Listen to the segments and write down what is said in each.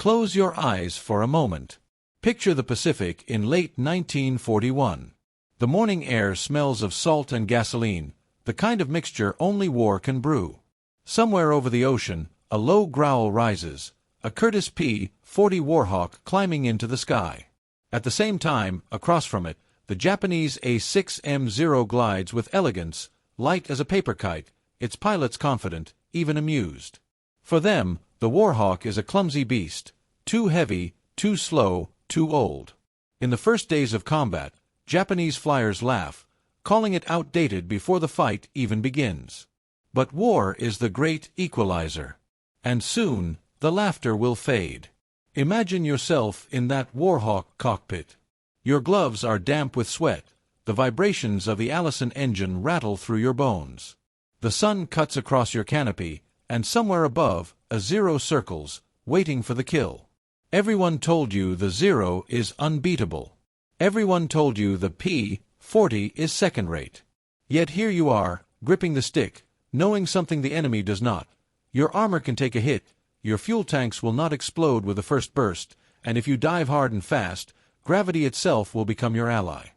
Close your eyes for a moment. Picture the Pacific in late 1941. The morning air smells of salt and gasoline, the kind of mixture only war can brew. Somewhere over the ocean, a low growl rises, a Curtiss P-40 Warhawk climbing into the sky. At the same time, across from it, the Japanese A-6M0 glides with elegance, light as a paper kite, its pilots confident, even amused. For them, the Warhawk is a clumsy beast, too heavy, too slow, too old. In the first days of combat, Japanese flyers laugh, calling it outdated before the fight even begins. But war is the great equalizer. And soon, the laughter will fade. Imagine yourself in that Warhawk cockpit. Your gloves are damp with sweat, the vibrations of the Allison engine rattle through your bones. The sun cuts across your canopy, and somewhere above, a zero circles, waiting for the kill. Everyone told you the Zero is unbeatable. Everyone told you the P-40 is second-rate. Yet here you are, gripping the stick, knowing something the enemy does not. Your armor can take a hit, your fuel tanks will not explode with the first burst, and if you dive hard and fast, gravity itself will become your ally.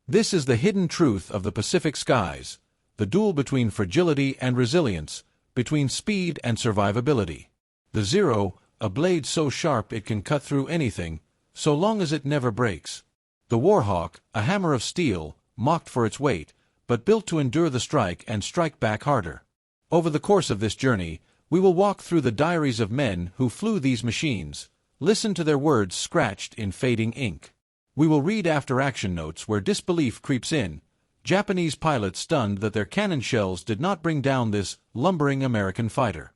This is the hidden truth of the Pacific skies, the duel between fragility and resilience, between speed and survivability. The Zero, a blade so sharp it can cut through anything, so long as it never breaks. The Warhawk, a hammer of steel, mocked for its weight, but built to endure the strike and strike back harder. Over the course of this journey, we will walk through the diaries of men who flew these machines, listen to their words scratched in fading ink. We will read after-action notes where disbelief creeps in, Japanese pilots stunned that their cannon shells did not bring down this lumbering American fighter.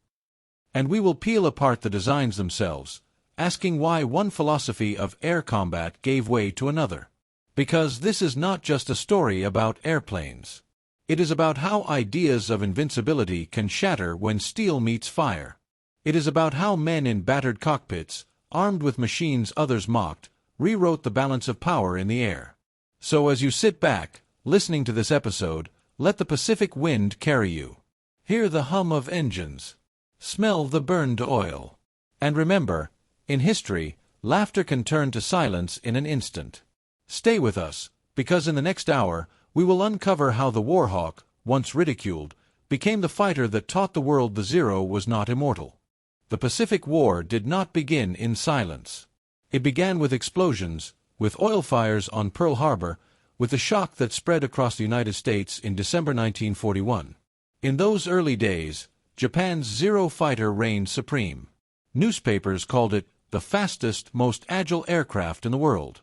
And we will peel apart the designs themselves, asking why one philosophy of air combat gave way to another. Because this is not just a story about airplanes. It is about how ideas of invincibility can shatter when steel meets fire. It is about how men in battered cockpits, armed with machines others mocked, rewrote the balance of power in the air. So as you sit back, listening to this episode, let the Pacific wind carry you. Hear the hum of engines. Smell the burned oil. And remember, in history, laughter can turn to silence in an instant. Stay with us, because in the next hour, we will uncover how the Warhawk, once ridiculed, became the fighter that taught the world the Zero was not immortal. The Pacific War did not begin in silence. It began with explosions, with oil fires on Pearl Harbor, with the shock that spread across the United States in December 1941. In those early days, Japan's Zero fighter reigned supreme. Newspapers called it the fastest, most agile aircraft in the world.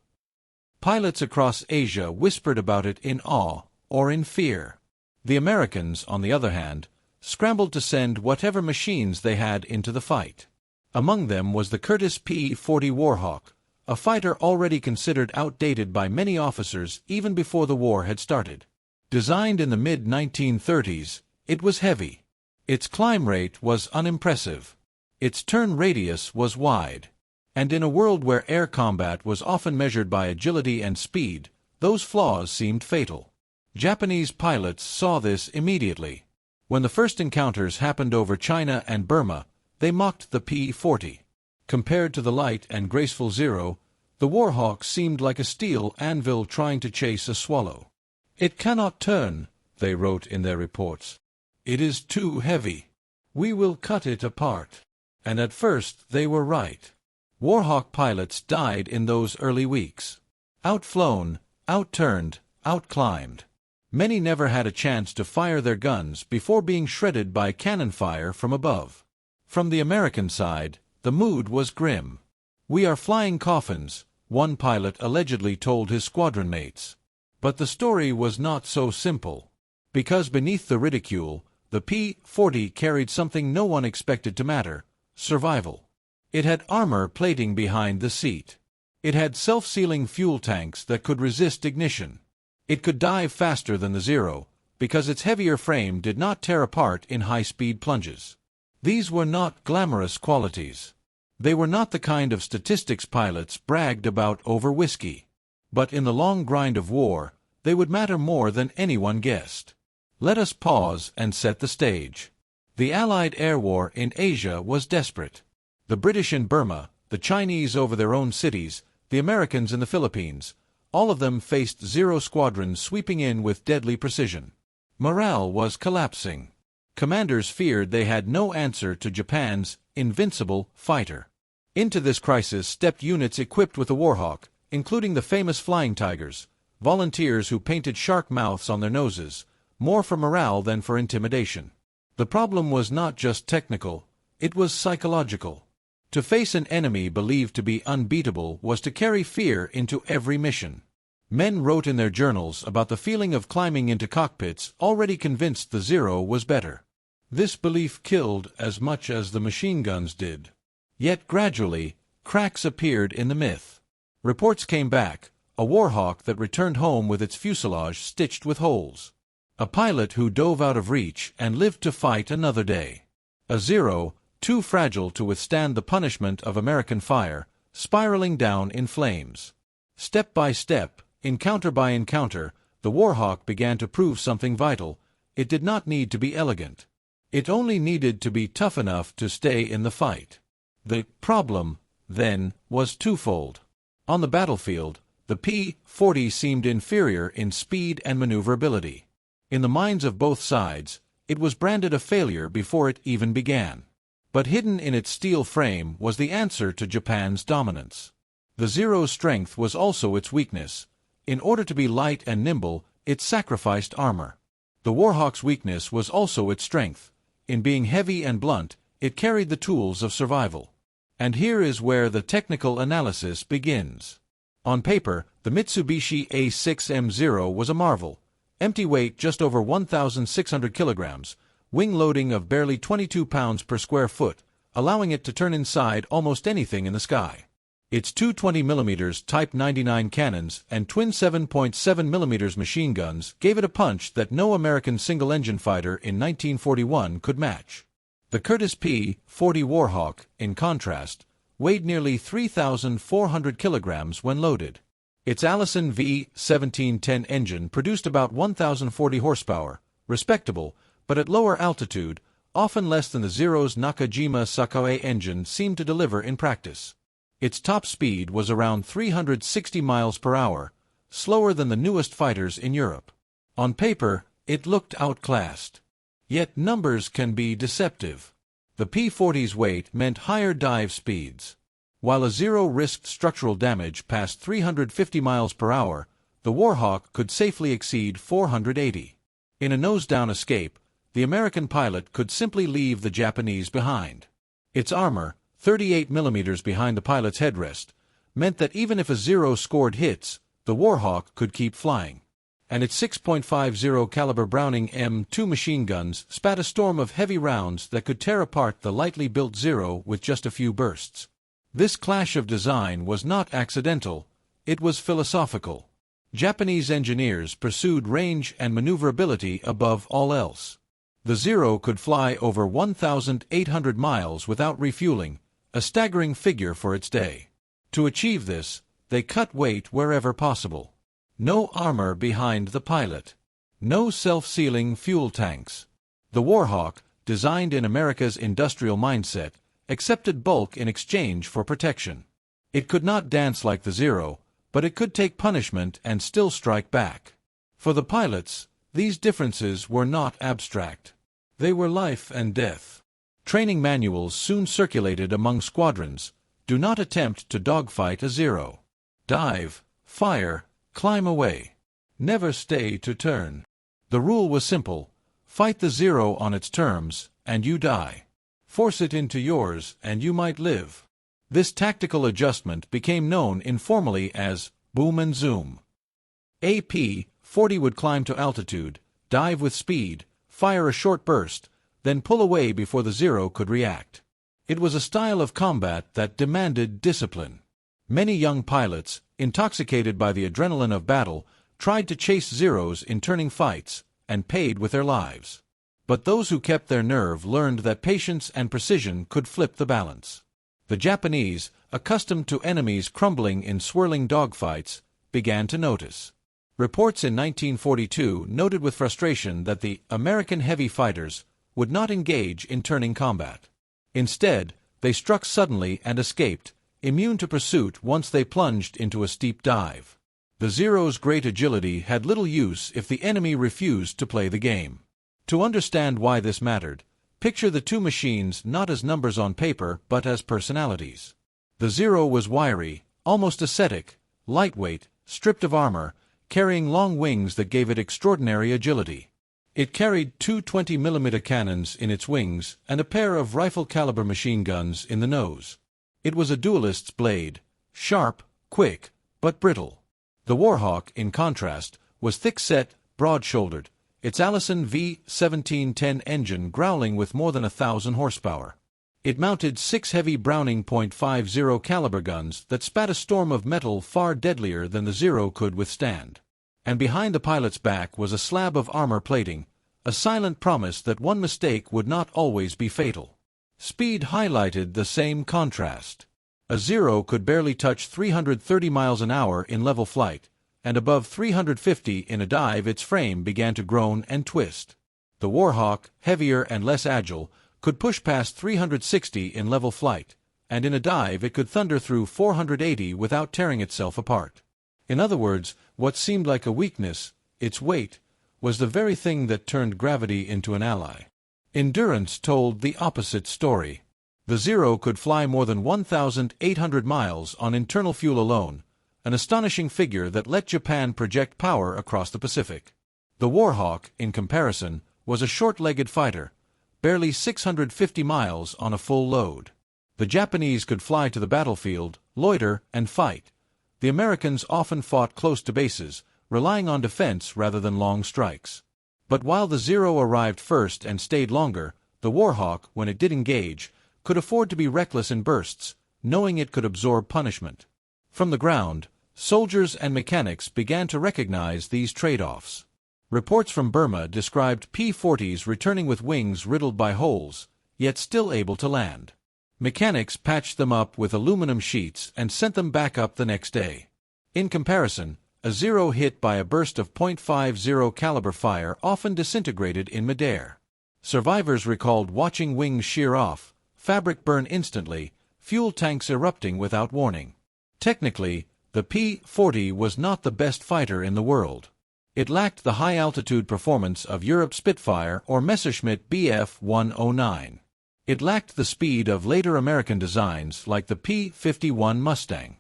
Pilots across Asia whispered about it in awe or in fear. The Americans, on the other hand, scrambled to send whatever machines they had into the fight. Among them was the Curtiss P-40 Warhawk, a fighter already considered outdated by many officers even before the war had started. Designed in the mid-1930s, it was heavy. Its climb rate was unimpressive. Its turn radius was wide. And in a world where air combat was often measured by agility and speed, those flaws seemed fatal. Japanese pilots saw this immediately. When the first encounters happened over China and Burma, they mocked the P-40. Compared to the light and graceful Zero, the Warhawk seemed like a steel anvil trying to chase a swallow. "It cannot turn," they wrote in their reports. "It is too heavy. We will cut it apart." And at first they were right. Warhawk pilots died in those early weeks. Outflown, outturned, outclimbed. Many never had a chance to fire their guns before being shredded by cannon fire from above. From the American side, the mood was grim. "We are flying coffins," one pilot allegedly told his squadron mates. But the story was not so simple. Because beneath the ridicule, the P-40 carried something no one expected to matter: survival. It had armor plating behind the seat. It had self-sealing fuel tanks that could resist ignition. It could dive faster than the Zero, because its heavier frame did not tear apart in high-speed plunges. These were not glamorous qualities. They were not the kind of statistics pilots bragged about over whiskey. But in the long grind of war, they would matter more than anyone guessed. Let us pause and set the stage. The Allied air war in Asia was desperate. The British in Burma, the Chinese over their own cities, the Americans in the Philippines. All of them faced Zero squadrons sweeping in with deadly precision. Morale was collapsing. Commanders feared they had no answer to Japan's invincible fighter. Into this crisis stepped units equipped with the Warhawk, including the famous Flying Tigers, volunteers who painted shark mouths on their noses, more for morale than for intimidation. The problem was not just technical, it was psychological. To face an enemy believed to be unbeatable was to carry fear into every mission. Men wrote in their journals about the feeling of climbing into cockpits, already convinced the Zero was better. This belief killed as much as the machine guns did. Yet gradually, cracks appeared in the myth. Reports came back, a Warhawk that returned home with its fuselage stitched with holes. A pilot who dove out of reach and lived to fight another day. A Zero, too fragile to withstand the punishment of American fire, spiraling down in flames. Step by step, encounter by encounter, the Warhawk began to prove something vital. It did not need to be elegant. It only needed to be tough enough to stay in the fight. The problem, then, was twofold. On the battlefield, the P-40 seemed inferior in speed and maneuverability. In the minds of both sides, it was branded a failure before it even began. But hidden in its steel frame was the answer to Japan's dominance. The Zero's strength was also its weakness. In order to be light and nimble, it sacrificed armor. The Warhawk's weakness was also its strength. In being heavy and blunt, it carried the tools of survival. And here is where the technical analysis begins. On paper, the Mitsubishi A6M0 was a marvel. Empty weight just over 1,600 kilograms, wing loading of barely 22 pounds per square foot, allowing it to turn inside almost anything in the sky. Its two 20mm Type 99 cannons and twin 7.7mm machine guns gave it a punch that no American single-engine fighter in 1941 could match. The Curtiss P-40 Warhawk, in contrast, weighed nearly 3,400 kilograms when loaded. Its Allison V1710 engine produced about 1,040 horsepower, respectable, but at lower altitude, often less than the Zero's Nakajima Sakae engine seemed to deliver in practice. Its top speed was around 360 miles per hour, slower than the newest fighters in Europe. On paper, it looked outclassed. Yet numbers can be deceptive. The P-40's weight meant higher dive speeds. While a Zero risked structural damage past 350 miles per hour, the Warhawk could safely exceed 480. In a nose-down escape, the American pilot could simply leave the Japanese behind. Its armor, 38 millimeters behind the pilot's headrest, meant that even if a Zero scored hits, the Warhawk could keep flying. And its 6.50 caliber Browning M2 machine guns spat a storm of heavy rounds that could tear apart the lightly built Zero with just a few bursts. This clash of design was not accidental, it was philosophical. Japanese engineers pursued range and maneuverability above all else. The Zero could fly over 1,800 miles without refueling, a staggering figure for its day. To achieve this, they cut weight wherever possible. No armor behind the pilot. No self-sealing fuel tanks. The Warhawk, designed in America's industrial mindset, accepted bulk in exchange for protection. It could not dance like the Zero, but it could take punishment and still strike back. For the pilots, these differences were not abstract. They were life and death. Training manuals soon circulated among squadrons. Do not attempt to dogfight a Zero. Dive, fire, climb away. Never stay to turn. The rule was simple. Fight the Zero on its terms, and you die. Force it into yours, and you might live. This tactical adjustment became known informally as boom and zoom. A P-40 would climb to altitude, dive with speed, fire a short burst, then pull away before the Zero could react. It was a style of combat that demanded discipline. Many young pilots, intoxicated by the adrenaline of battle, tried to chase Zeros in turning fights, and paid with their lives. But those who kept their nerve learned that patience and precision could flip the balance. The Japanese, accustomed to enemies crumbling in swirling dogfights, began to notice. Reports in 1942 noted with frustration that the American heavy fighters would not engage in turning combat. Instead, they struck suddenly and escaped, immune to pursuit once they plunged into a steep dive. The Zero's great agility had little use if the enemy refused to play the game. To understand why this mattered, picture the two machines not as numbers on paper but as personalities. The Zero was wiry, almost ascetic, lightweight, stripped of armor, carrying long wings that gave it extraordinary agility. It carried two 20mm cannons in its wings and a pair of rifle-caliber machine guns in the nose. It was a duelist's blade, sharp, quick, but brittle. The Warhawk, in contrast, was thick-set, broad-shouldered, its Allison V1710 engine growling with more than 1,000 horsepower. It mounted 6 heavy Browning .50 caliber guns that spat a storm of metal far deadlier than the Zero could withstand. And behind the pilot's back was a slab of armor plating, a silent promise that one mistake would not always be fatal. Speed highlighted the same contrast. A Zero could barely touch 330 miles an hour in level flight, and above 350 in a dive its frame began to groan and twist. The Warhawk, heavier and less agile, could push past 360 in level flight, and in a dive it could thunder through 480 without tearing itself apart. In other words, what seemed like a weakness, its weight, was the very thing that turned gravity into an ally. Endurance told the opposite story. The Zero could fly more than 1,800 miles on internal fuel alone, an astonishing figure that let Japan project power across the Pacific. The Warhawk, in comparison, was a short-legged fighter, barely 650 miles on a full load. The Japanese could fly to the battlefield, loiter, and fight. The Americans often fought close to bases, relying on defense rather than long strikes. But while the Zero arrived first and stayed longer, the Warhawk, when it did engage, could afford to be reckless in bursts, knowing it could absorb punishment. From the ground, soldiers and mechanics began to recognize these trade-offs. Reports from Burma described P-40s returning with wings riddled by holes, yet still able to land. Mechanics patched them up with aluminum sheets and sent them back up the next day. In comparison, a Zero hit by a burst of .50 caliber fire often disintegrated in midair. Survivors recalled watching wings shear off, fabric burn instantly, fuel tanks erupting without warning. Technically, the P-40 was not the best fighter in the world. It lacked the high-altitude performance of Europe's Spitfire or Messerschmitt Bf 109. It lacked the speed of later American designs like the P-51 Mustang.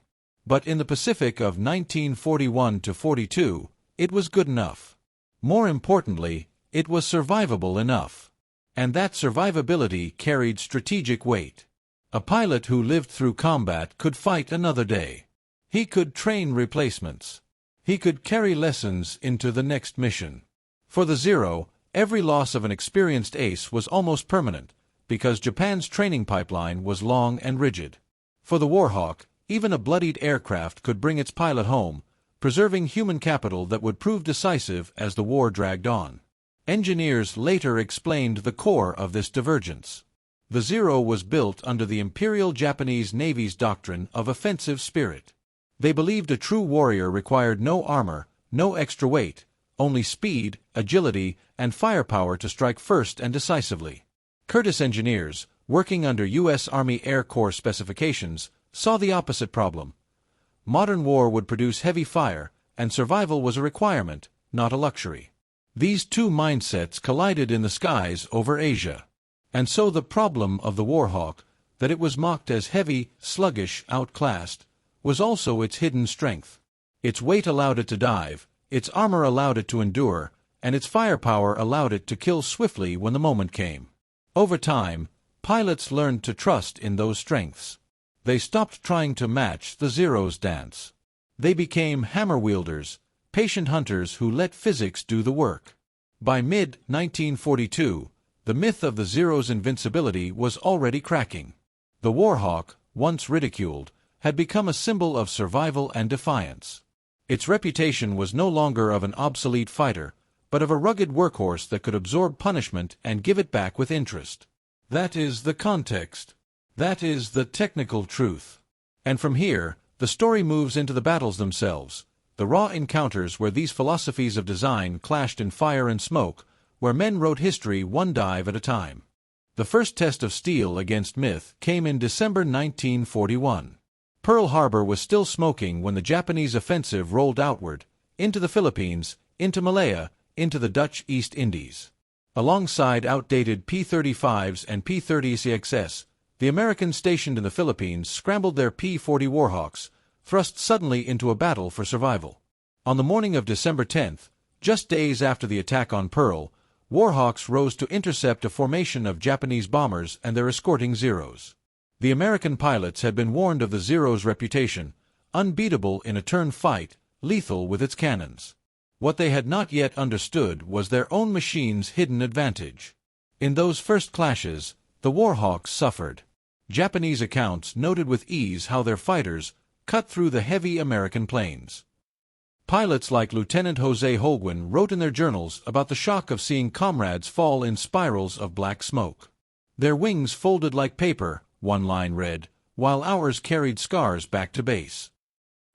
But in the Pacific of 1941–42, it was good enough. More importantly, it was survivable enough. And that survivability carried strategic weight. A pilot who lived through combat could fight another day. He could train replacements. He could carry lessons into the next mission. For the Zero, every loss of an experienced ace was almost permanent, because Japan's training pipeline was long and rigid. For the Warhawk, even a bloodied aircraft could bring its pilot home, preserving human capital that would prove decisive as the war dragged on. Engineers later explained the core of this divergence. The Zero was built under the Imperial Japanese Navy's doctrine of offensive spirit. They believed a true warrior required no armor, no extra weight, only speed, agility, and firepower to strike first and decisively. Curtiss engineers, working under U.S. Army Air Corps specifications, saw the opposite problem. Modern war would produce heavy fire, and survival was a requirement, not a luxury. These two mindsets collided in the skies over Asia. And so the problem of the Warhawk, that it was mocked as heavy, sluggish, outclassed, was also its hidden strength. Its weight allowed it to dive, its armor allowed it to endure, and its firepower allowed it to kill swiftly when the moment came. Over time, pilots learned to trust in those strengths. They stopped trying to match the Zero's dance. They became hammer-wielders, patient hunters who let physics do the work. By mid-1942, the myth of the Zero's invincibility was already cracking. The Warhawk, once ridiculed, had become a symbol of survival and defiance. Its reputation was no longer of an obsolete fighter, but of a rugged workhorse that could absorb punishment and give it back with interest. That is the context. That is the technical truth. And from here, the story moves into the battles themselves, the raw encounters where these philosophies of design clashed in fire and smoke, where men wrote history one dive at a time. The first test of steel against myth came in December 1941. Pearl Harbor was still smoking when the Japanese offensive rolled outward, into the Philippines, into Malaya, into the Dutch East Indies. Alongside outdated P-35s and P-30XS, the Americans stationed in the Philippines scrambled their P-40 Warhawks, thrust suddenly into a battle for survival. On the morning of December 10th, just days after the attack on Pearl, Warhawks rose to intercept a formation of Japanese bombers and their escorting Zeros. The American pilots had been warned of the Zero's reputation, unbeatable in a turn fight, lethal with its cannons. What they had not yet understood was their own machine's hidden advantage. In those first clashes, the Warhawks suffered. Japanese accounts noted with ease how their fighters cut through the heavy American planes. Pilots like Lieutenant Jose Holguin wrote in their journals about the shock of seeing comrades fall in spirals of black smoke. Their wings folded like paper, one line read, while ours carried scars back to base.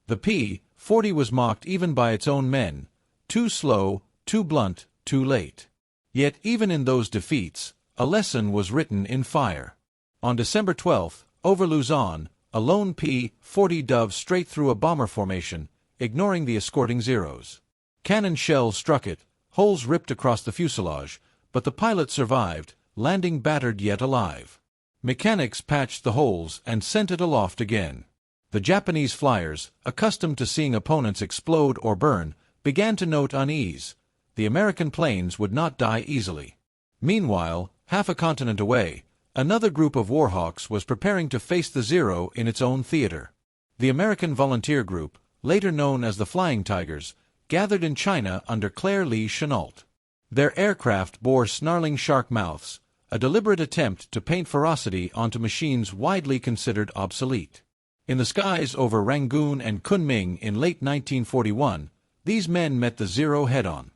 The P-40 was mocked even by its own men, too slow, too blunt, too late. Yet even in those defeats, a lesson was written in fire. On December 12th, over Luzon, a lone P-40 dove straight through a bomber formation, ignoring the escorting Zeros. Cannon shells struck it, holes ripped across the fuselage, but the pilot survived, landing battered yet alive. Mechanics patched the holes and sent it aloft again. The Japanese flyers, accustomed to seeing opponents explode or burn, began to note unease. The American planes would not die easily. Meanwhile, half a continent away, another group of Warhawks was preparing to face the Zero in its own theater. The American volunteer group, later known as the Flying Tigers, gathered in China under Claire Lee Chennault. Their aircraft bore snarling shark mouths, a deliberate attempt to paint ferocity onto machines widely considered obsolete. In the skies over Rangoon and Kunming in late 1941, these men met the Zero head-on.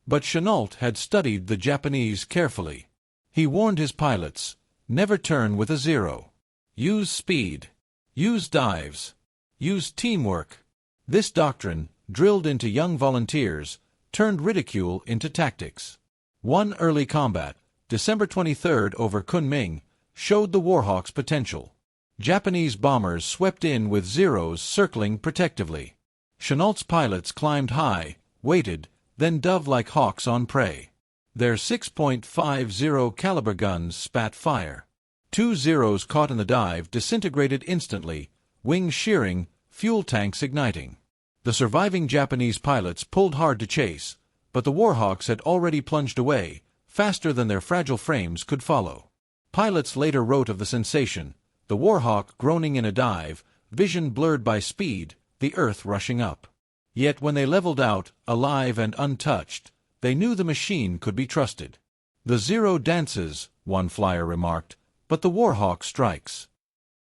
But Chennault had studied the Japanese carefully. He warned his pilots, never turn with a Zero. Use speed. Use dives. Use teamwork. This doctrine, drilled into young volunteers, turned ridicule into tactics. One early combat, December 23rd over Kunming, showed the Warhawks' potential. Japanese bombers swept in with Zeros circling protectively. Chennault's pilots climbed high, waited, then dove like hawks on prey. Their 6.50 caliber guns spat fire. 2 Zeros caught in the dive disintegrated instantly, wings shearing, fuel tanks igniting. The surviving Japanese pilots pulled hard to chase, but the Warhawks had already plunged away, faster than their fragile frames could follow. Pilots later wrote of the sensation, the Warhawk groaning in a dive, vision blurred by speed, the earth rushing up. Yet when they leveled out, alive and untouched, they knew the machine could be trusted. The Zero dances, one flyer remarked, but the Warhawk strikes.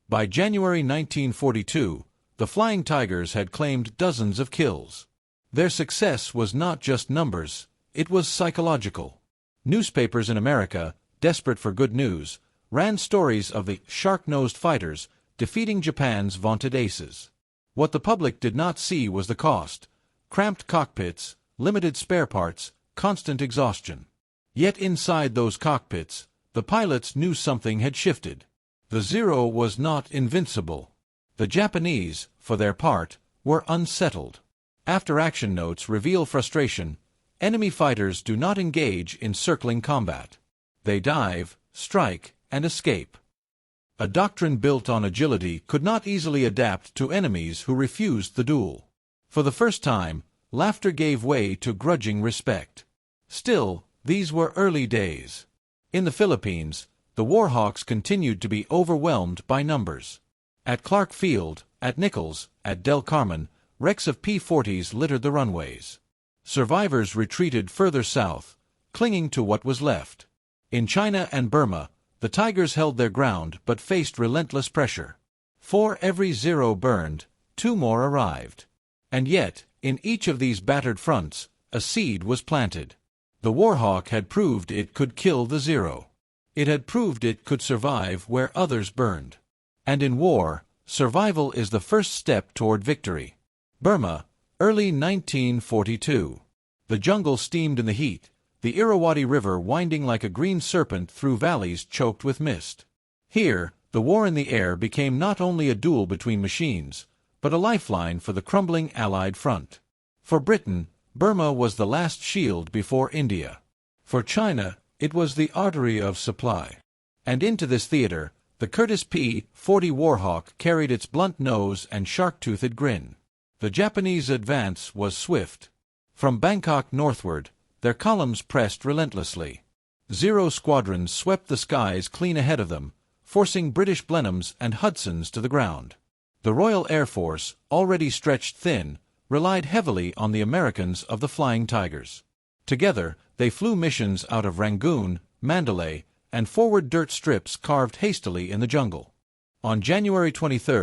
By January 1942, the Flying Tigers had claimed dozens of kills. Their success was not just numbers, it was psychological. Newspapers in America, desperate for good news, ran stories of the shark-nosed fighters defeating Japan's vaunted aces. What the public did not see was the cost: cramped cockpits, limited spare parts, constant exhaustion. Yet inside those cockpits, the pilots knew something had shifted. The Zero was not invincible. The Japanese, for their part, were unsettled. After-action notes reveal frustration. Enemy fighters do not engage in circling combat. They dive, strike, and escape. A doctrine built on agility could not easily adapt to enemies who refused the duel. For the first time, laughter gave way to grudging respect. Still, these were early days. In the Philippines, the Warhawks continued to be overwhelmed by numbers. At Clark Field, at Nichols, at Del Carmen, wrecks of P-40s littered the runways. Survivors retreated further south, clinging to what was left. In China and Burma, the Tigers held their ground but faced relentless pressure. For every Zero burned, 2 more arrived. And yet, in each of these battered fronts, a seed was planted. The Warhawk had proved it could kill the Zero. It had proved it could survive where others burned. And in war, survival is the first step toward victory. Burma, early 1942. The jungle steamed in the heat, the Irrawaddy River winding like a green serpent through valleys choked with mist. Here, the war in the air became not only a duel between machines, but a lifeline for the crumbling Allied front. For Britain, Burma was the last shield before India. For China, it was the artery of supply. And into this theater, the Curtiss P-40 Warhawk carried its blunt nose and shark-toothed grin. The Japanese advance was swift. From Bangkok northward, their columns pressed relentlessly. Zero squadrons swept the skies clean ahead of them, forcing British Blenheims and Hudsons to the ground. The Royal Air Force, already stretched thin, relied heavily on the Americans of the Flying Tigers. Together, they flew missions out of Rangoon, Mandalay, and forward dirt strips carved hastily in the jungle. On January 23,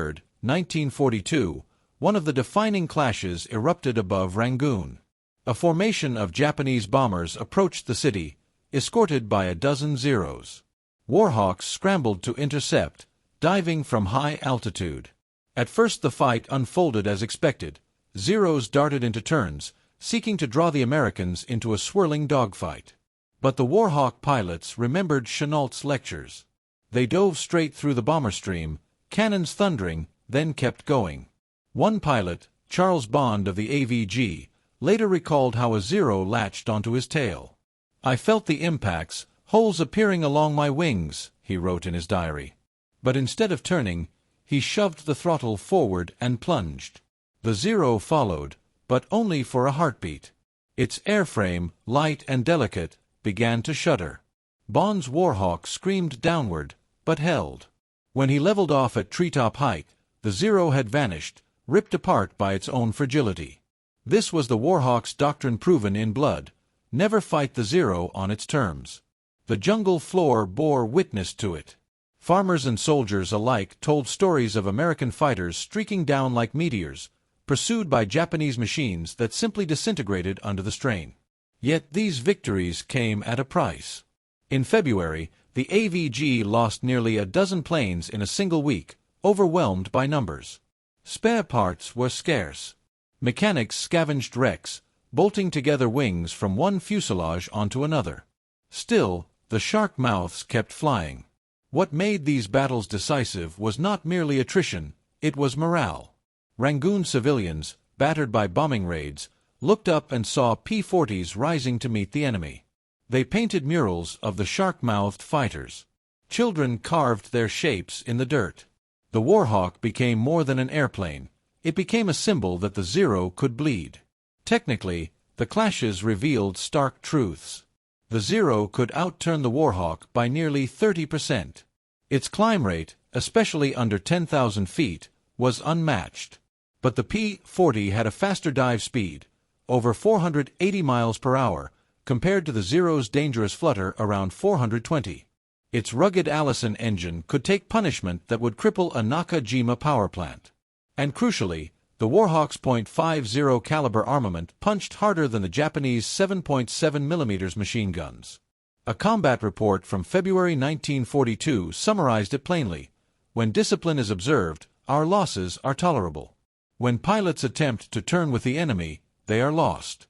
1942, one of the defining clashes erupted above Rangoon. A formation of Japanese bombers approached the city, escorted by a dozen Zeros. Warhawks scrambled to intercept, diving from high altitude. At first the fight unfolded as expected. Zeros darted into turns, seeking to draw the Americans into a swirling dogfight. But the Warhawk pilots remembered Chenault's lectures. They dove straight through the bomber stream, cannons thundering, then kept going. One pilot, Charles Bond of the AVG, later recalled how a Zero latched onto his tail. "I felt the impacts, holes appearing along my wings," he wrote in his diary. But instead of turning, he shoved the throttle forward and plunged. The Zero followed, but only for a heartbeat. Its airframe, light and delicate, began to shudder. Bond's Warhawk screamed downward, but held. When he leveled off at treetop height, the Zero had vanished, ripped apart by its own fragility. This was the Warhawk's doctrine proven in blood: never fight the Zero on its terms. The jungle floor bore witness to it. Farmers and soldiers alike told stories of American fighters streaking down like meteors, pursued by Japanese machines that simply disintegrated under the strain. Yet these victories came at a price. In February, the AVG lost nearly a dozen planes in a single week, overwhelmed by numbers. Spare parts were scarce. Mechanics scavenged wrecks, bolting together wings from one fuselage onto another. Still, the shark mouths kept flying. What made these battles decisive was not merely attrition, it was morale. Rangoon civilians, battered by bombing raids, looked up and saw P-40s rising to meet the enemy. They painted murals of the shark-mouthed fighters. Children carved their shapes in the dirt. The Warhawk became more than an airplane. It became a symbol that the Zero could bleed. Technically, the clashes revealed stark truths. The Zero could outturn the Warhawk by nearly 30%. Its climb rate, especially under 10,000 feet, was unmatched. But the P-40 had a faster dive speed, over 480 miles per hour, compared to the Zero's dangerous flutter around 420. Its rugged Allison engine could take punishment that would cripple a Nakajima power plant. And crucially, the Warhawk's .50 caliber armament punched harder than the Japanese 7.7 mm machine guns. A combat report from February 1942 summarized it plainly: "When discipline is observed, our losses are tolerable. When pilots attempt to turn with the enemy, they are lost."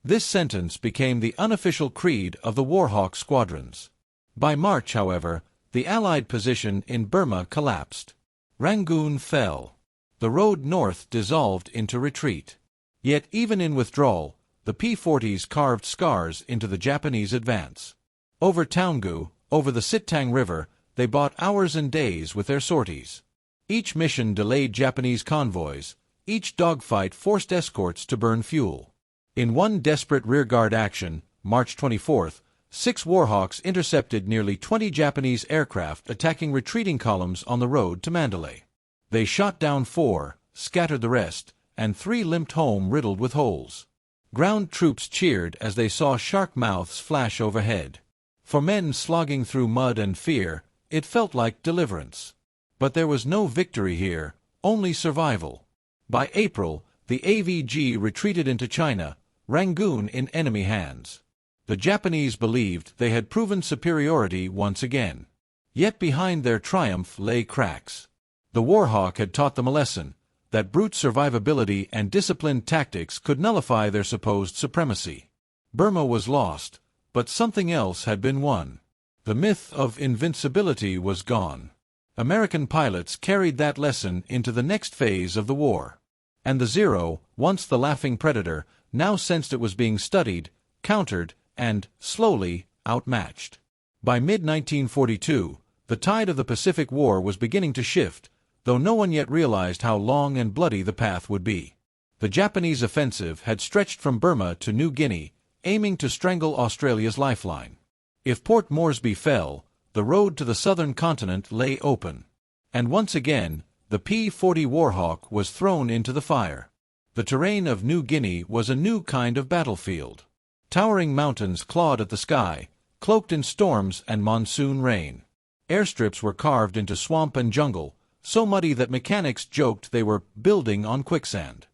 This sentence became the unofficial creed of the Warhawk squadrons. By March, however, the Allied position in Burma collapsed. Rangoon fell. The road north dissolved into retreat. Yet even in withdrawal, the P-40s carved scars into the Japanese advance. Over Taungoo, over the Sittang River, they bought hours and days with their sorties. Each mission delayed Japanese convoys. Each dogfight forced escorts to burn fuel. In one desperate rearguard action, March 24th, 6 Warhawks intercepted nearly 20 Japanese aircraft attacking retreating columns on the road to Mandalay. They shot down 4, scattered the rest, and 3 limped home riddled with holes. Ground troops cheered as they saw shark mouths flash overhead. For men slogging through mud and fear, it felt like deliverance. But there was no victory here, only survival. By April, the AVG retreated into China, Rangoon in enemy hands. The Japanese believed they had proven superiority once again. Yet behind their triumph lay cracks. The Warhawk had taught them a lesson: that brute survivability and disciplined tactics could nullify their supposed supremacy. Burma was lost, but something else had been won. The myth of invincibility was gone. American pilots carried that lesson into the next phase of the war. And the Zero, once the laughing predator, now sensed it was being studied, countered, and, slowly, outmatched. By mid-1942, the tide of the Pacific War was beginning to shift, though no one yet realized how long and bloody the path would be. The Japanese offensive had stretched from Burma to New Guinea, aiming to strangle Australia's lifeline. If Port Moresby fell, the road to the southern continent lay open. And once again, the P-40 Warhawk was thrown into the fire. The terrain of New Guinea was a new kind of battlefield. Towering mountains clawed at the sky, cloaked in storms and monsoon rain. Airstrips were carved into swamp and jungle, so muddy that mechanics joked they were building on quicksand.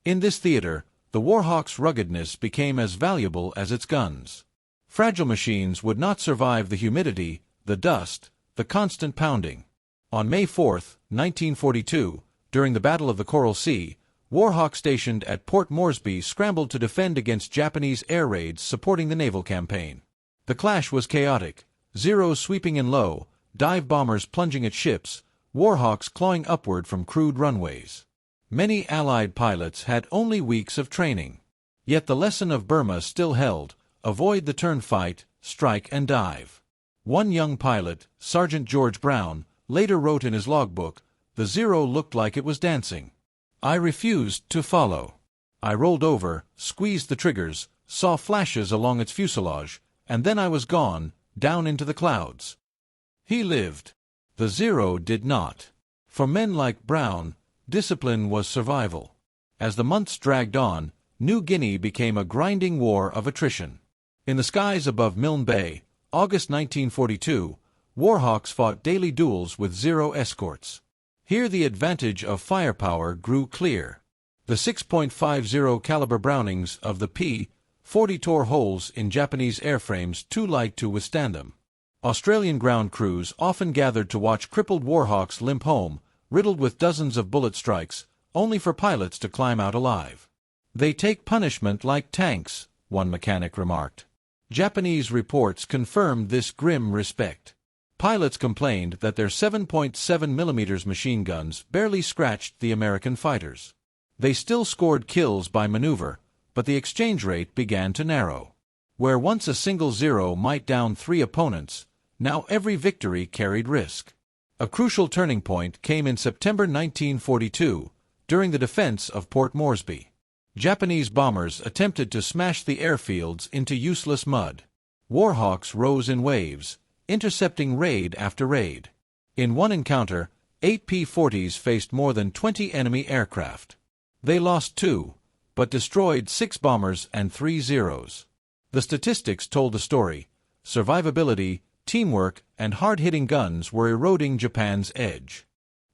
In this theater, the Warhawk's ruggedness became as valuable as its guns. Fragile machines would not survive the humidity, the dust, the constant pounding. On May 4, 1942, during the Battle of the Coral Sea, Warhawk stationed at Port Moresby scrambled to defend against Japanese air raids supporting the naval campaign. The clash was chaotic, Zeros sweeping in low, dive bombers plunging at ships, Warhawks clawing upward from crude runways. Many Allied pilots had only weeks of training. Yet the lesson of Burma still held: avoid the turn fight, strike and dive. One young pilot, Sergeant George Brown, later wrote in his logbook, "The Zero looked like it was dancing. I refused to follow. I rolled over, squeezed the triggers, saw flashes along its fuselage, and then I was gone, down into the clouds." He lived. The Zero did not. For men like Brown, discipline was survival. As the months dragged on, New Guinea became a grinding war of attrition. In the skies above Milne Bay, August 1942, Warhawks fought daily duels with Zero escorts. Here the advantage of firepower grew clear. The 6.50 caliber Brownings of the P-40 tore holes in Japanese airframes too light to withstand them. Australian ground crews often gathered to watch crippled Warhawks limp home, riddled with dozens of bullet strikes, only for pilots to climb out alive. "They take punishment like tanks," one mechanic remarked. Japanese reports confirmed this grim respect. Pilots complained that their 7.7mm machine guns barely scratched the American fighters. They still scored kills by maneuver, but the exchange rate began to narrow. Where once a single Zero might down 3 opponents, now every victory carried risk. A crucial turning point came in September 1942, during the defense of Port Moresby. Japanese bombers attempted to smash the airfields into useless mud. Warhawks rose in waves, intercepting raid after raid. In one encounter, 8 P-40s faced more than 20 enemy aircraft. They lost 2, but destroyed 6 bombers and 3 Zeros. The statistics told the story. Survivability, teamwork, and hard-hitting guns were eroding Japan's edge.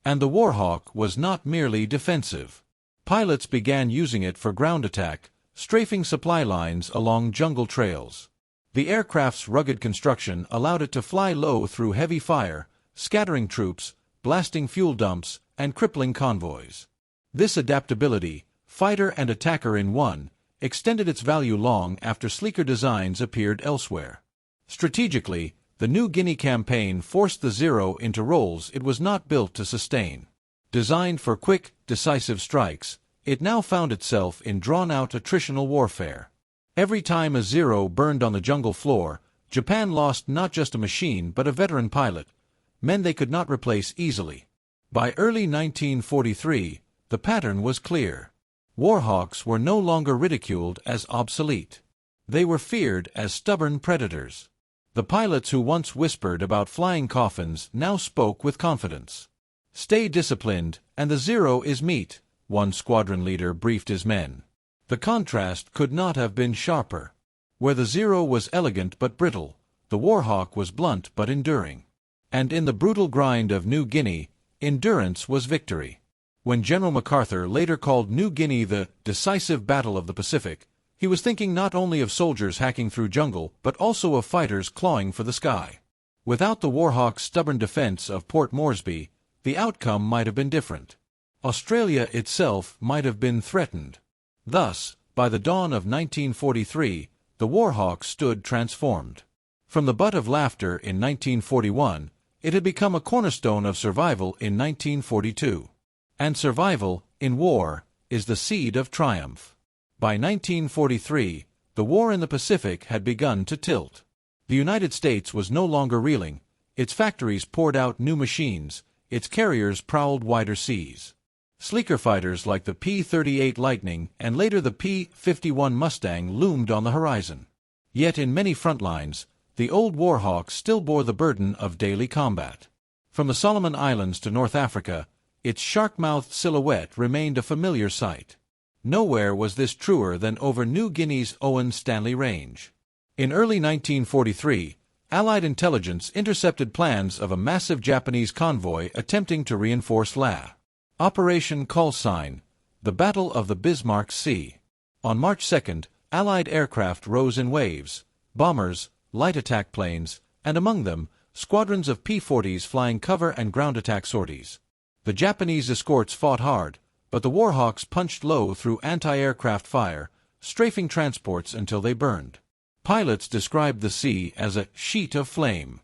And the Warhawk was not merely defensive. Pilots began using it for ground attack, strafing supply lines along jungle trails. The aircraft's rugged construction allowed it to fly low through heavy fire, scattering troops, blasting fuel dumps, and crippling convoys. This adaptability, fighter and attacker in one, extended its value long after sleeker designs appeared elsewhere. Strategically, the New Guinea campaign forced the Zero into roles it was not built to sustain. Designed for quick, decisive strikes, it now found itself in drawn-out attritional warfare. Every time a Zero burned on the jungle floor, Japan lost not just a machine but a veteran pilot, men they could not replace easily. By early 1943, the pattern was clear. Warhawks were no longer ridiculed as obsolete. They were feared as stubborn predators. The pilots who once whispered about flying coffins now spoke with confidence. "Stay disciplined, and the Zero is meat," one squadron leader briefed his men. The contrast could not have been sharper. Where the Zero was elegant but brittle, the Warhawk was blunt but enduring. And in the brutal grind of New Guinea, endurance was victory. When General MacArthur later called New Guinea the decisive battle of the Pacific, he was thinking not only of soldiers hacking through jungle but also of fighters clawing for the sky. Without the Warhawk's stubborn defense of Port Moresby, the outcome might have been different. Australia itself might have been threatened. Thus, by the dawn of 1943, the Warhawk stood transformed. From the butt of laughter in 1941, It had become a cornerstone of survival in 1942. And survival, in war, is the seed of triumph. By 1943, the war in the Pacific had begun to tilt. The United States was no longer reeling. Its factories poured out new machines, its carriers prowled wider seas. Sleeker fighters like the P-38 Lightning and later the P-51 Mustang loomed on the horizon. Yet in many front lines, the old Warhawk still bore the burden of daily combat. From the Solomon Islands to North Africa, its shark-mouthed silhouette remained a familiar sight. Nowhere was this truer than over New Guinea's Owen Stanley Range. In early 1943, Allied intelligence intercepted plans of a massive Japanese convoy attempting to reinforce La. Operation Call Sign, the Battle of the Bismarck Sea. On March 2nd, Allied aircraft rose in waves, bombers, light attack planes, and among them, squadrons of P-40s flying cover and ground attack sorties. The Japanese escorts fought hard, but the Warhawks punched low through anti-aircraft fire, strafing transports until they burned. Pilots described the sea as a sheet of flame.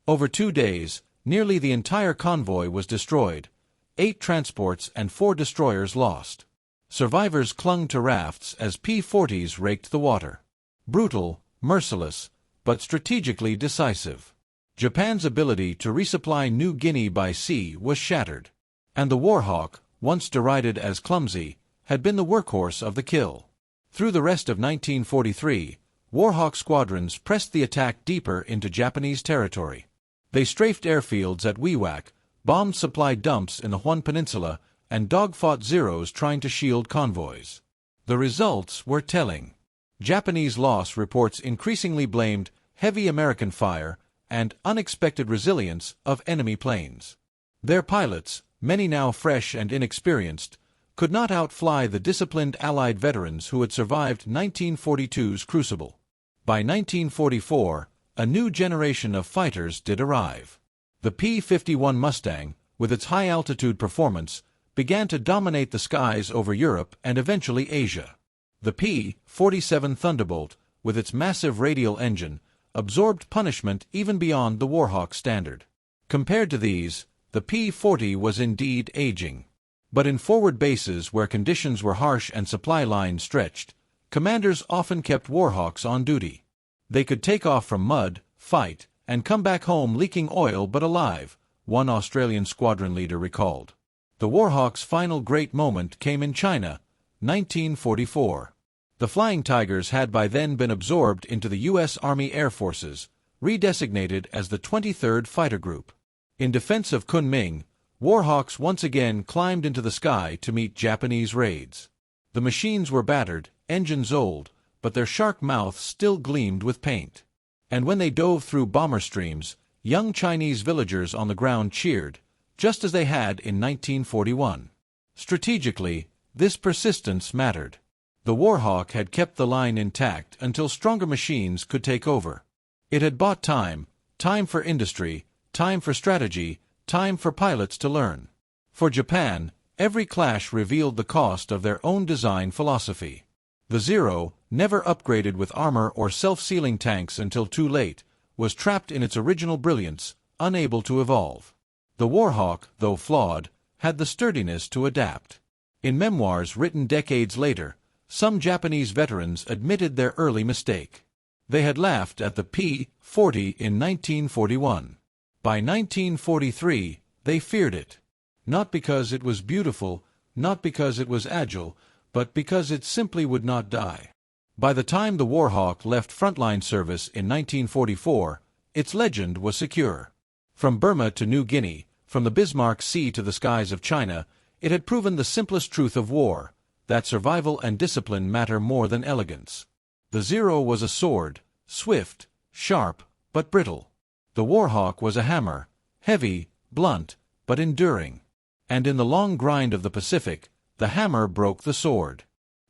Over 2 days, nearly the entire convoy was destroyed, 8 transports and 4 destroyers lost. Survivors clung to rafts as P-40s raked the water. Brutal, merciless, but strategically decisive. Japan's ability to resupply New Guinea by sea was shattered. And the Warhawk, once derided as clumsy, had been the workhorse of the kill. Through the rest of 1943, Warhawk squadrons pressed the attack deeper into Japanese territory. They strafed airfields at WWII, bombed supply dumps in the Huon Peninsula, and dogfought Zeros trying to shield convoys. The results were telling. Japanese loss reports increasingly blamed heavy American fire and unexpected resilience of enemy planes. Their pilots, many now fresh and inexperienced, could not outfly the disciplined Allied veterans who had survived 1942's crucible. By 1944, a new generation of fighters did arrive. The P-51 Mustang, with its high-altitude performance, began to dominate the skies over Europe and eventually Asia. The P-47 Thunderbolt, with its massive radial engine, absorbed punishment even beyond the Warhawk standard. Compared to these, the P-40 was indeed aging. But in forward bases where conditions were harsh and supply lines stretched, commanders often kept Warhawks on duty. They could take off from mud, fight, and come back home leaking oil but alive, one Australian squadron leader recalled. The Warhawk's final great moment came in China, 1944. The Flying Tigers had by then been absorbed into the U.S. Army Air Forces, redesignated as the 23rd Fighter Group. In defense of Kunming, Warhawks once again climbed into the sky to meet Japanese raids. The machines were battered, engines old, but their shark mouths still gleamed with paint. And when they dove through bomber streams, young Chinese villagers on the ground cheered, just as they had in 1941. Strategically, this persistence mattered. The Warhawk had kept the line intact until stronger machines could take over. It had bought time, time for industry, time for strategy, time for pilots to learn. For Japan, every clash revealed the cost of their own design philosophy. The Zero, never upgraded with armor or self-sealing tanks until too late, was trapped in its original brilliance, unable to evolve. The Warhawk, though flawed, had the sturdiness to adapt. In memoirs written decades later, some Japanese veterans admitted their early mistake. They had laughed at the P-40 in 1941. By 1943, they feared it. Not because it was beautiful, not because it was agile, but because it simply would not die. By the time the Warhawk left frontline service in 1944, its legend was secure. From Burma to New Guinea, from the Bismarck Sea to the skies of China, it had proven the simplest truth of war, that survival and discipline matter more than elegance. The Zero was a sword, swift, sharp, but brittle. The Warhawk was a hammer, heavy, blunt, but enduring. And in the long grind of the Pacific, the hammer broke the sword.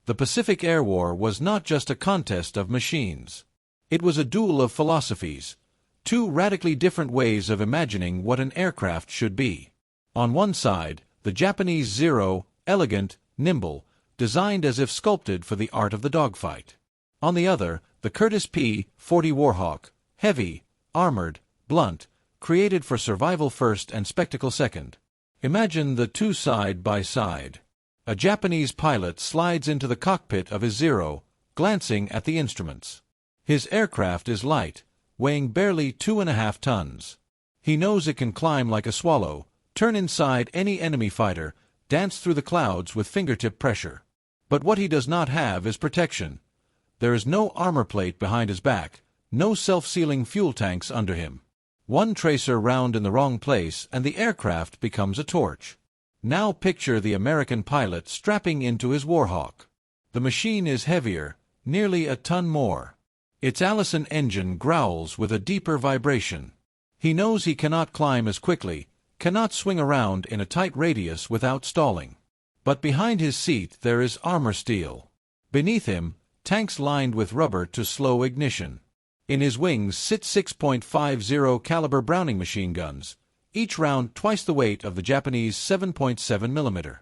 The Pacific Air War was not just a contest of machines. It was a duel of philosophies, two radically different ways of imagining what an aircraft should be. On one side, the Japanese Zero, elegant, nimble, designed as if sculpted for the art of the dogfight. On the other, the Curtiss P-40 Warhawk, heavy, armored, blunt, created for survival first and spectacle second. Imagine the two side by side. A Japanese pilot slides into the cockpit of his Zero, glancing at the instruments. His aircraft is light, weighing barely 2.5 tons. He knows it can climb like a swallow, turn inside any enemy fighter, dance through the clouds with fingertip pressure. But what he does not have is protection. There is no armor plate behind his back, no self-sealing fuel tanks under him. One tracer round in the wrong place and the aircraft becomes a torch. Now picture the American pilot strapping into his Warhawk. The machine is heavier, nearly a ton more. Its Allison engine growls with a deeper vibration. He knows he cannot climb as quickly, cannot swing around in a tight radius without stalling. But behind his seat there is armor steel. Beneath him, tanks lined with rubber to slow ignition. In his wings sit 6.50 caliber Browning machine guns, each round twice the weight of the Japanese 7.7 mm.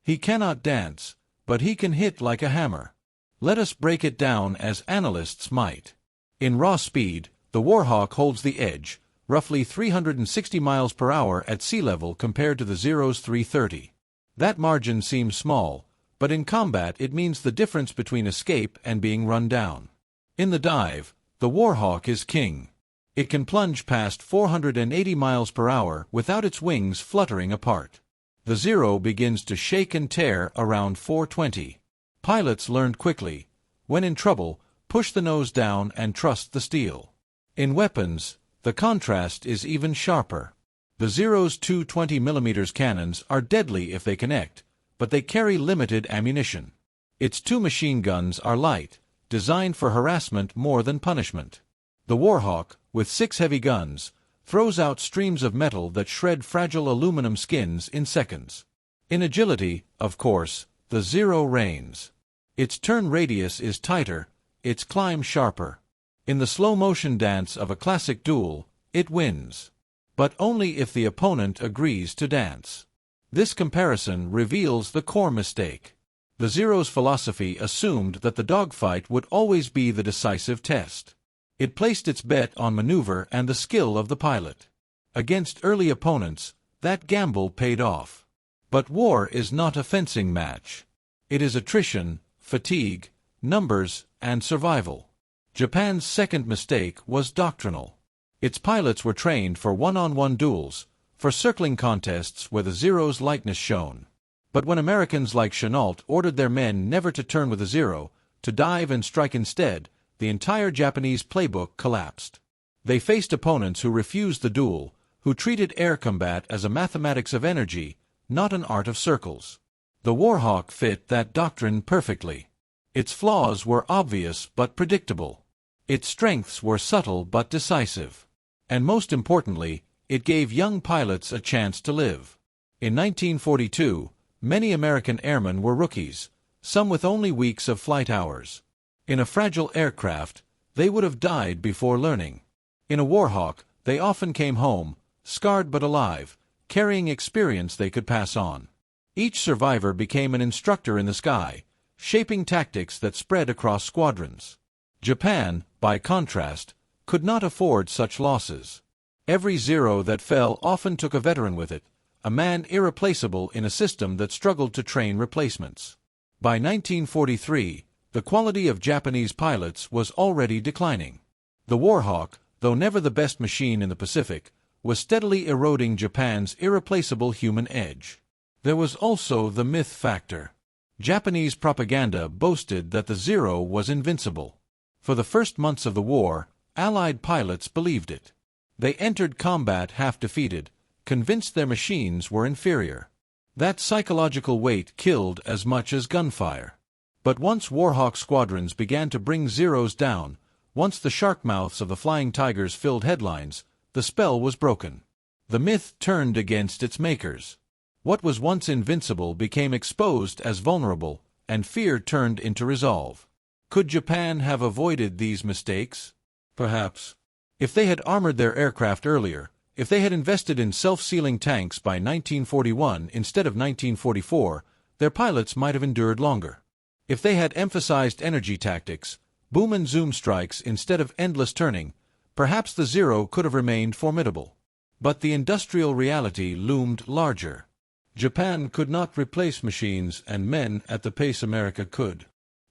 He cannot dance, but he can hit like a hammer. Let us break it down as analysts might. In raw speed, the Warhawk holds the edge, roughly 360 miles per hour at sea level compared to the Zero's 330. That margin seems small, but in combat it means the difference between escape and being run down. In the dive, the Warhawk is king. It can plunge past 480 miles per hour without its wings fluttering apart. The Zero begins to shake and tear around 420. Pilots learned quickly, when in trouble, push the nose down and trust the steel. In weapons, the contrast is even sharper. The Zero's 220 mm cannons are deadly if they connect, but they carry limited ammunition. Its two machine guns are light, designed for harassment more than punishment. The Warhawk, with 6 heavy guns, throws out streams of metal that shred fragile aluminum skins in seconds. In agility, of course, the Zero reigns. Its turn radius is tighter, its climb sharper. In the slow-motion dance of a classic duel, it wins. But only if the opponent agrees to dance. This comparison reveals the core mistake. The Zero's philosophy assumed that the dogfight would always be the decisive test. It placed its bet on maneuver and the skill of the pilot. Against early opponents, that gamble paid off. But war is not a fencing match. It is attrition, fatigue, numbers, and survival. Japan's second mistake was doctrinal. Its pilots were trained for one-on-one duels, for circling contests where the Zero's lightness shone. But when Americans like Chenault ordered their men never to turn with a Zero, to dive and strike instead, the entire Japanese playbook collapsed. They faced opponents who refused the duel, who treated air combat as a mathematics of energy, not an art of circles. The Warhawk fit that doctrine perfectly. Its flaws were obvious but predictable. Its strengths were subtle but decisive. And most importantly, it gave young pilots a chance to live. In 1942, many American airmen were rookies, some with only weeks of flight hours. In a fragile aircraft, they would have died before learning. In a Warhawk, they often came home, scarred but alive, carrying experience they could pass on. Each survivor became an instructor in the sky, shaping tactics that spread across squadrons. Japan, by contrast, could not afford such losses. Every Zero that fell often took a veteran with it, a man irreplaceable in a system that struggled to train replacements. By 1943, the quality of Japanese pilots was already declining. The Warhawk, though never the best machine in the Pacific, was steadily eroding Japan's irreplaceable human edge. There was also the myth factor. Japanese propaganda boasted that the Zero was invincible. For the first months of the war, Allied pilots believed it. They entered combat half-defeated, convinced their machines were inferior. That psychological weight killed as much as gunfire. But once Warhawk squadrons began to bring Zeros down, once the shark mouths of the Flying Tigers filled headlines, the spell was broken. The myth turned against its makers. What was once invincible became exposed as vulnerable, and fear turned into resolve. Could Japan have avoided these mistakes? Perhaps. If they had armored their aircraft earlier, if they had invested in self-sealing tanks by 1941 instead of 1944, their pilots might have endured longer. If they had emphasized energy tactics, boom and zoom strikes instead of endless turning, perhaps the Zero could have remained formidable. But the industrial reality loomed larger. Japan could not replace machines and men at the pace America could.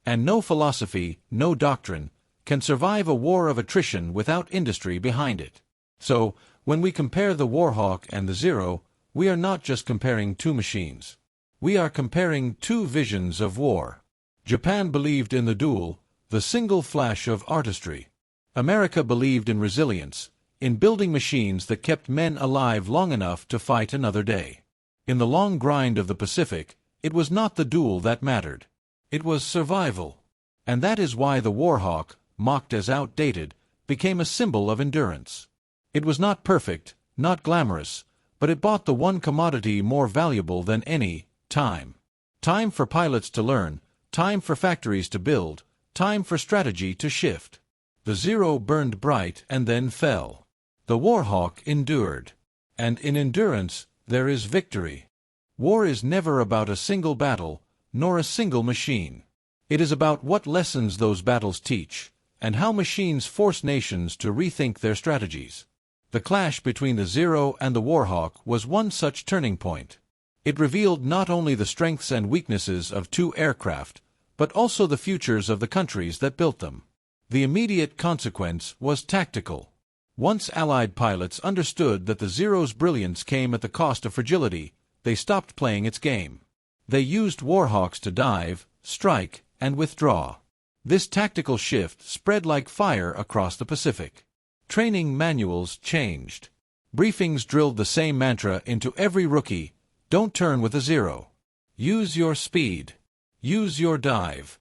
And no philosophy, no doctrine, can survive a war of attrition without industry behind it. So, when we compare the Warhawk and the Zero, we are not just comparing two machines. We are comparing two visions of war. Japan believed in the duel, the single flash of artistry. America believed in resilience, in building machines that kept men alive long enough to fight another day. In the long grind of the Pacific, it was not the duel that mattered. It was survival. And that is why the Warhawk, mocked as outdated, became a symbol of endurance. It was not perfect, not glamorous, but it bought the one commodity more valuable than any: time. Time for pilots to learn, time for factories to build, time for strategy to shift. The Zero burned bright and then fell. The Warhawk endured. And in endurance, there is victory. War is never about a single battle, nor a single machine. It is about what lessons those battles teach, and how machines force nations to rethink their strategies. The clash between the Zero and the Warhawk was one such turning point. It revealed not only the strengths and weaknesses of two aircraft, but also the futures of the countries that built them. The immediate consequence was tactical. Once Allied pilots understood that the Zero's brilliance came at the cost of fragility, they stopped playing its game. They used Warhawks to dive, strike, and withdraw. This tactical shift spread like fire across the Pacific. Training manuals changed. Briefings drilled the same mantra into every rookie: don't turn with a Zero. Use your speed. Use your dive.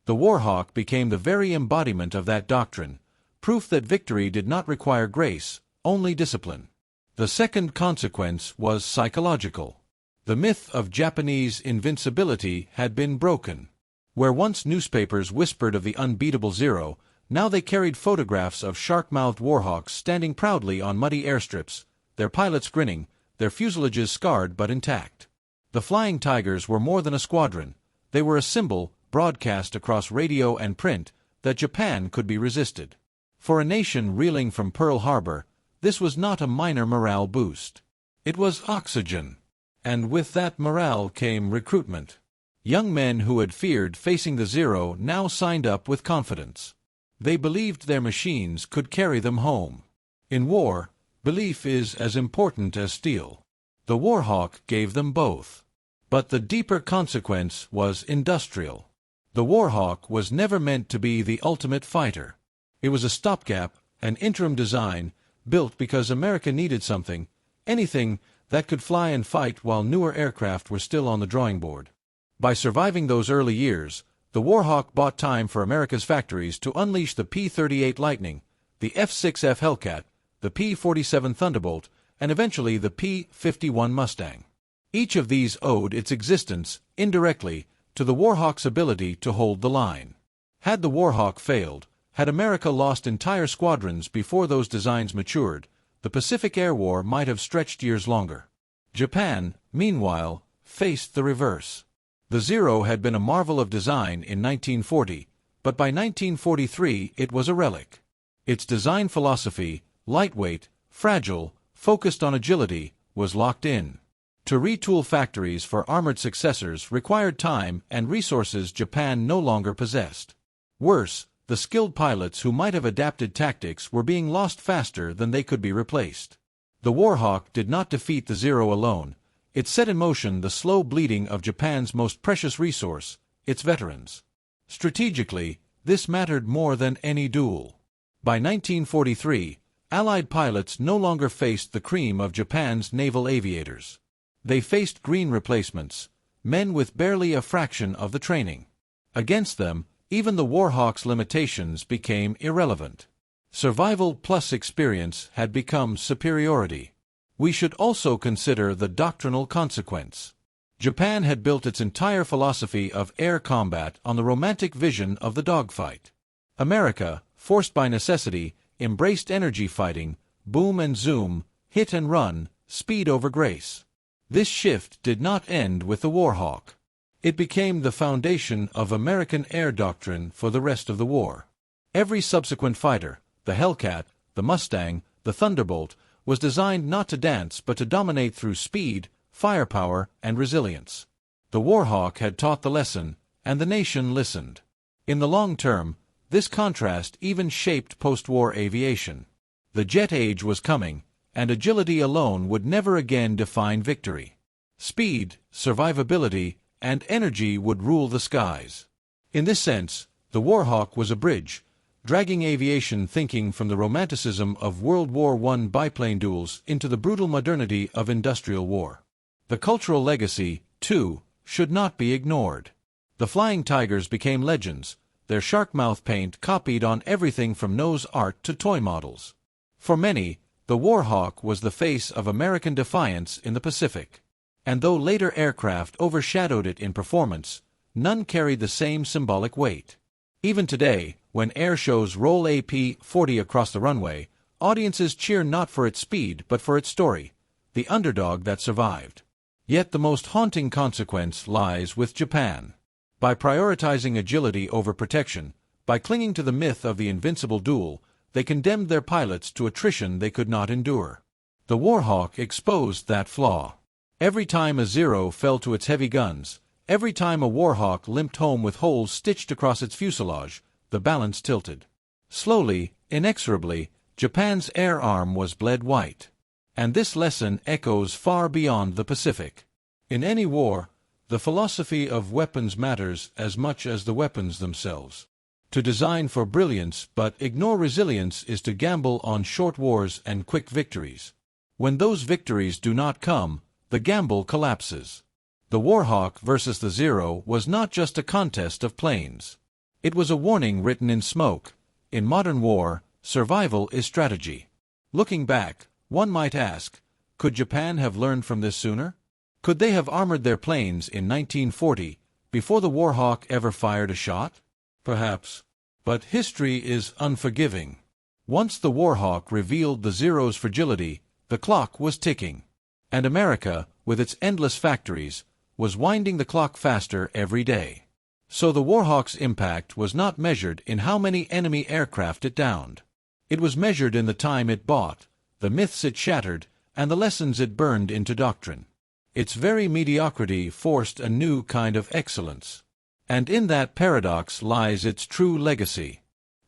The Warhawk became the very embodiment of that doctrine, proof that victory did not require grace, only discipline. The second consequence was psychological. The myth of Japanese invincibility had been broken. Where once newspapers whispered of the unbeatable Zero, now they carried photographs of shark-mouthed Warhawks standing proudly on muddy airstrips, their pilots grinning, their fuselages scarred but intact. The Flying Tigers were more than a squadron. They were a symbol, broadcast across radio and print, that Japan could be resisted. For a nation reeling from Pearl Harbor, this was not a minor morale boost. It was oxygen. And with that morale came recruitment. Young men who had feared facing the Zero now signed up with confidence. They believed their machines could carry them home. In war, belief is as important as steel. The Warhawk gave them both. But the deeper consequence was industrial. The Warhawk was never meant to be the ultimate fighter. It was a stopgap, an interim design, built because America needed something, anything, that could fly and fight while newer aircraft were still on the drawing board. By surviving those early years, the Warhawk bought time for America's factories to unleash the P-38 Lightning, the F-6F Hellcat, the P-47 Thunderbolt, and eventually the P-51 Mustang. Each of these owed its existence, indirectly, to the Warhawk's ability to hold the line. Had the Warhawk failed, had America lost entire squadrons before those designs matured, the Pacific Air War might have stretched years longer. Japan, meanwhile, faced the reverse. The Zero had been a marvel of design in 1940, but by 1943 it was a relic. Its design philosophy, lightweight, fragile, focused on agility, was locked in. To retool factories for armored successors required time and resources Japan no longer possessed. Worse, the skilled pilots who might have adapted tactics were being lost faster than they could be replaced. The Warhawk did not defeat the Zero alone. It set in motion the slow bleeding of Japan's most precious resource, its veterans. Strategically, this mattered more than any duel. By 1943, Allied pilots no longer faced the cream of Japan's naval aviators. They faced green replacements, men with barely a fraction of the training. Against them, even the Warhawk's limitations became irrelevant. Survival plus experience had become superiority. We should also consider the doctrinal consequence. Japan had built its entire philosophy of air combat on the romantic vision of the dogfight. America, forced by necessity, embraced energy fighting, boom and zoom, hit and run, speed over grace. This shift did not end with the Warhawk. It became the foundation of American air doctrine for the rest of the war. Every subsequent fighter, the Hellcat, the Mustang, the Thunderbolt, was designed not to dance but to dominate through speed, firepower, and resilience. The Warhawk had taught the lesson, and the nation listened. In the long term, this contrast even shaped post-war aviation. The jet age was coming, and agility alone would never again define victory. Speed, survivability, and energy would rule the skies. In this sense, the Warhawk was a bridge, dragging aviation thinking from the romanticism of World War I biplane duels into the brutal modernity of industrial war. The cultural legacy, too, should not be ignored. The Flying Tigers became legends, their shark-mouth paint copied on everything from nose art to toy models. For many, the Warhawk was the face of American defiance in the Pacific. And though later aircraft overshadowed it in performance, none carried the same symbolic weight. Even today, when air shows roll a P-40 across the runway, audiences cheer not for its speed but for its story, the underdog that survived. Yet the most haunting consequence lies with Japan. By prioritizing agility over protection, by clinging to the myth of the invincible duel, they condemned their pilots to attrition they could not endure. The Warhawk exposed that flaw. Every time a Zero fell to its heavy guns, every time a Warhawk limped home with holes stitched across its fuselage, the balance tilted. Slowly, inexorably, Japan's air arm was bled white. And this lesson echoes far beyond the Pacific. In any war, the philosophy of weapons matters as much as the weapons themselves. To design for brilliance but ignore resilience is to gamble on short wars and quick victories. When those victories do not come, the gamble collapses. The Warhawk versus the Zero was not just a contest of planes. It was a warning written in smoke. In modern war, survival is strategy. Looking back, one might ask, could Japan have learned from this sooner? Could they have armored their planes in 1940, before the Warhawk ever fired a shot? Perhaps. But history is unforgiving. Once the Warhawk revealed the Zero's fragility, the clock was ticking. And America, with its endless factories, was winding the clock faster every day. So the Warhawk's impact was not measured in how many enemy aircraft it downed. It was measured in the time it bought, the myths it shattered, and the lessons it burned into doctrine. Its very mediocrity forced a new kind of excellence. And in that paradox lies its true legacy.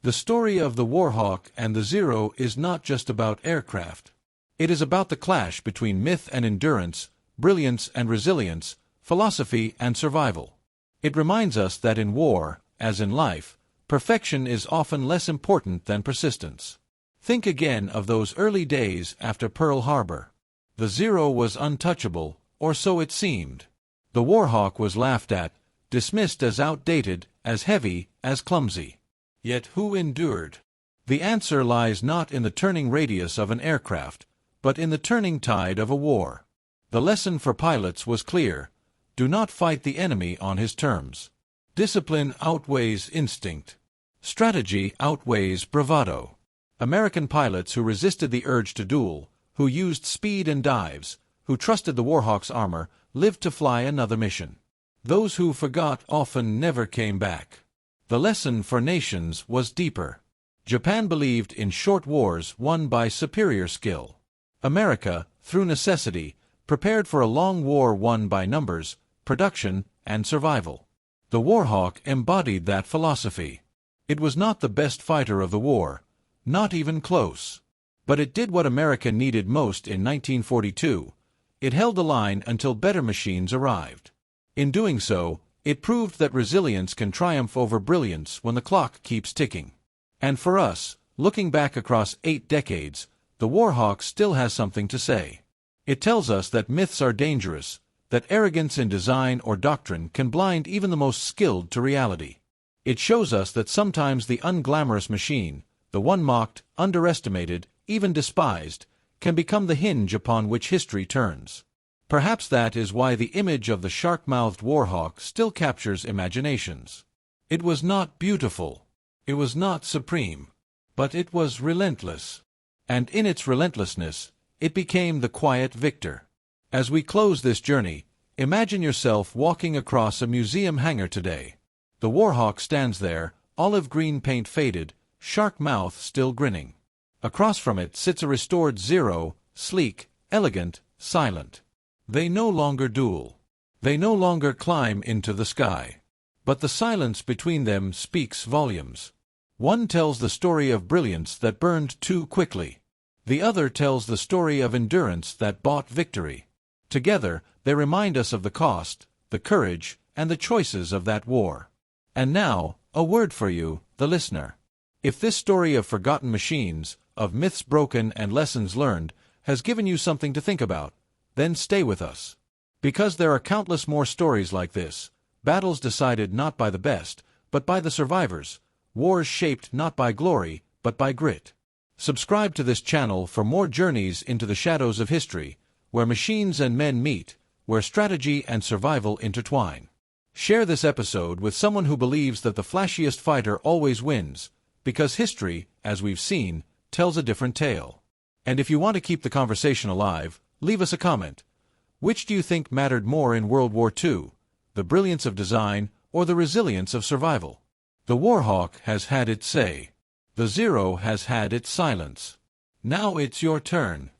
The story of the Warhawk and the Zero is not just about aircraft. It is about the clash between myth and endurance, brilliance and resilience, philosophy and survival. It reminds us that in war, as in life, perfection is often less important than persistence. Think again of those early days after Pearl Harbor. The Zero was untouchable, or so it seemed. The Warhawk was laughed at, dismissed as outdated, as heavy, as clumsy. Yet who endured? The answer lies not in the turning radius of an aircraft, but in the turning tide of a war. The lesson for pilots was clear: do not fight the enemy on his terms. Discipline outweighs instinct. Strategy outweighs bravado. American pilots who resisted the urge to duel, who used speed and dives, who trusted the Warhawk's armor, lived to fly another mission. Those who forgot often never came back. The lesson for nations was deeper. Japan believed in short wars won by superior skill. America, through necessity, prepared for a long war won by numbers, production, and survival. The Warhawk embodied that philosophy. It was not the best fighter of the war, not even close. But it did what America needed most in 1942. It held the line until better machines arrived. In doing so, it proved that resilience can triumph over brilliance when the clock keeps ticking. And for us, looking back across 8 decades, the Warhawk still has something to say. It tells us that myths are dangerous, that arrogance in design or doctrine can blind even the most skilled to reality. It shows us that sometimes the unglamorous machine, the one mocked, underestimated, even despised, can become the hinge upon which history turns. Perhaps that is why the image of the shark-mouthed Warhawk still captures imaginations. It was not beautiful. It was not supreme. But it was relentless. And in its relentlessness, it became the quiet victor. As we close this journey, imagine yourself walking across a museum hangar today. The Warhawk stands there, olive green paint faded, shark mouth still grinning. Across from it sits a restored Zero, sleek, elegant, silent. They no longer duel. They no longer climb into the sky. But the silence between them speaks volumes. One tells the story of brilliance that burned too quickly. The other tells the story of endurance that bought victory. Together, they remind us of the cost, the courage, and the choices of that war. And now, a word for you, the listener. If this story of forgotten machines, of myths broken and lessons learned, has given you something to think about, then stay with us. Because there are countless more stories like this, battles decided not by the best, but by the survivors, wars shaped not by glory, but by grit. Subscribe to this channel for more journeys into the shadows of history, where machines and men meet, where strategy and survival intertwine. Share this episode with someone who believes that the flashiest fighter always wins, because history, as we've seen, tells a different tale. And if you want to keep the conversation alive, leave us a comment. Which do you think mattered more in World War II, the brilliance of design or the resilience of survival? The Warhawk has had its say. The Zero has had its silence. Now it's your turn.